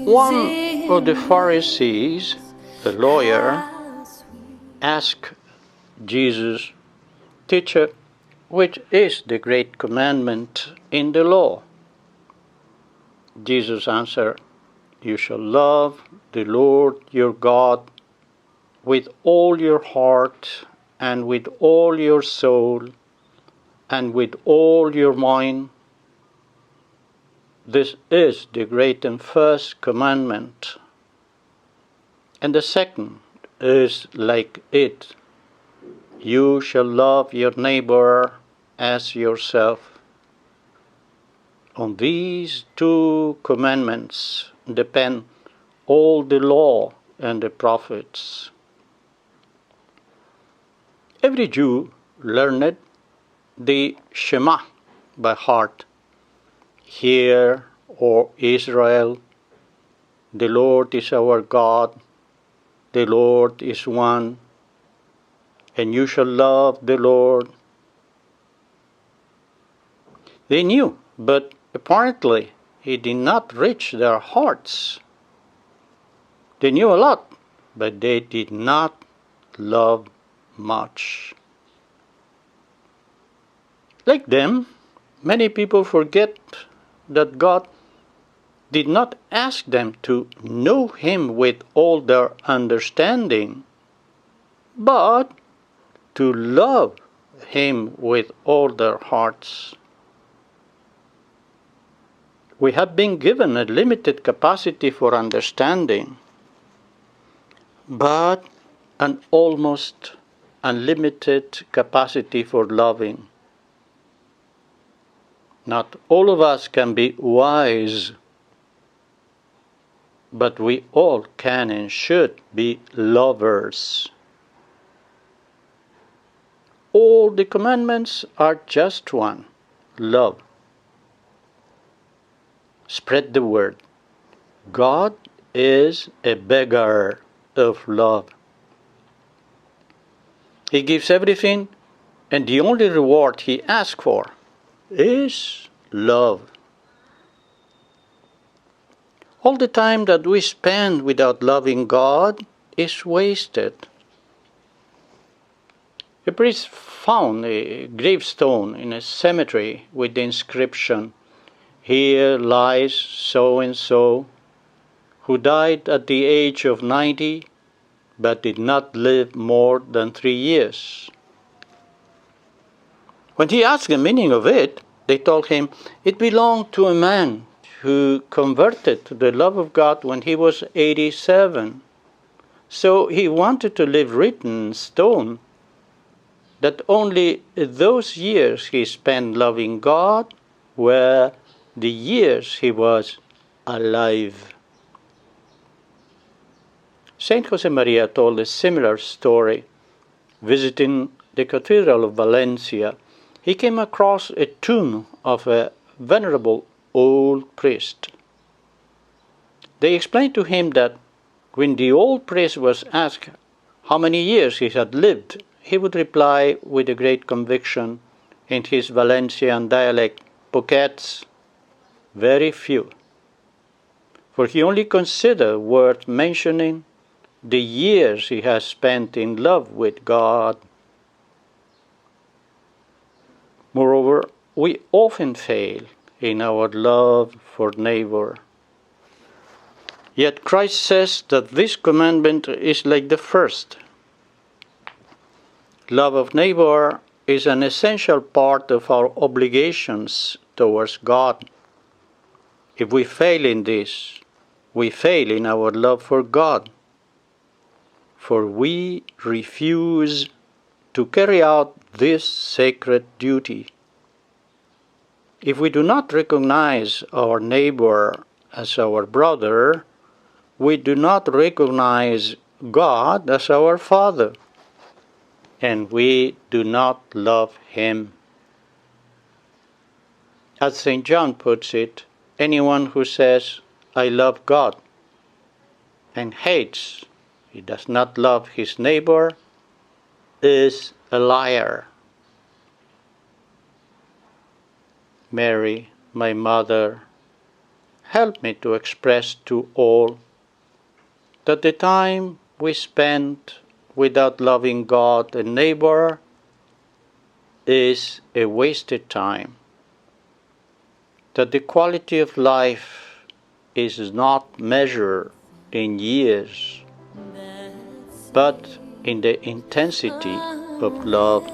One of the Pharisees, a lawyer, asked Jesus, "Teacher, which is the great commandment in the law?" Jesus answered, "You shall love the Lord your God with all your heart and with all your soul and with all your mind. This is the great and first commandment. And the second is like it. You shall love your neighbor as yourself. On these two commandments depend all the law and the prophets." Every Jew learned the Shema by heart. "Hear, O Israel, the Lord is our God, the Lord is one, and you shall love the Lord." They knew, but apparently it did not reach their hearts. They knew a lot, but they did not love much. Like them, many people forget that God did not ask them to know Him with all their understanding, but to love Him with all their hearts. We have been given a limited capacity for understanding, but an almost unlimited capacity for loving. Not all of us can be wise, but we all can and should be lovers. All the commandments are just one: love. Spread the word. God is a beggar of love. He gives everything, and the only reward He asks for is love. All the time that we spend without loving God is wasted. A priest found a gravestone in a cemetery with the inscription, "Here lies so-and-so, who died at the age of 90, but did not live more than 3 years. When he asked the meaning of it, they told him it belonged to a man who converted to the love of God when he was 87. So he wanted to leave written in stone that only those years he spent loving God were the years he was alive." Saint Josemaria told a similar story. Visiting the Cathedral of Valencia, he came across a tomb of a venerable old priest. They explained to him that when the old priest was asked how many years he had lived, he would reply with a great conviction in his Valencian dialect, "Poquets, very few." For he only considered worth mentioning the years he has spent in love with God. Moreover, we often fail in our love for neighbor. Yet Christ says that this commandment is like the first. Love of neighbor is an essential part of our obligations towards God. If we fail in this, we fail in our love for God, for we refuse to carry out this sacred duty. If we do not recognize our neighbor as our brother, we do not recognize God as our Father, and we do not love Him. As St. John puts it, anyone who says, "I love God," and hates, he does not love his neighbor, is a liar. Mary, my mother, help me to express to all that the time we spend without loving God and neighbor is a wasted time, that the quality of life is not measured in years, but in the intensity of love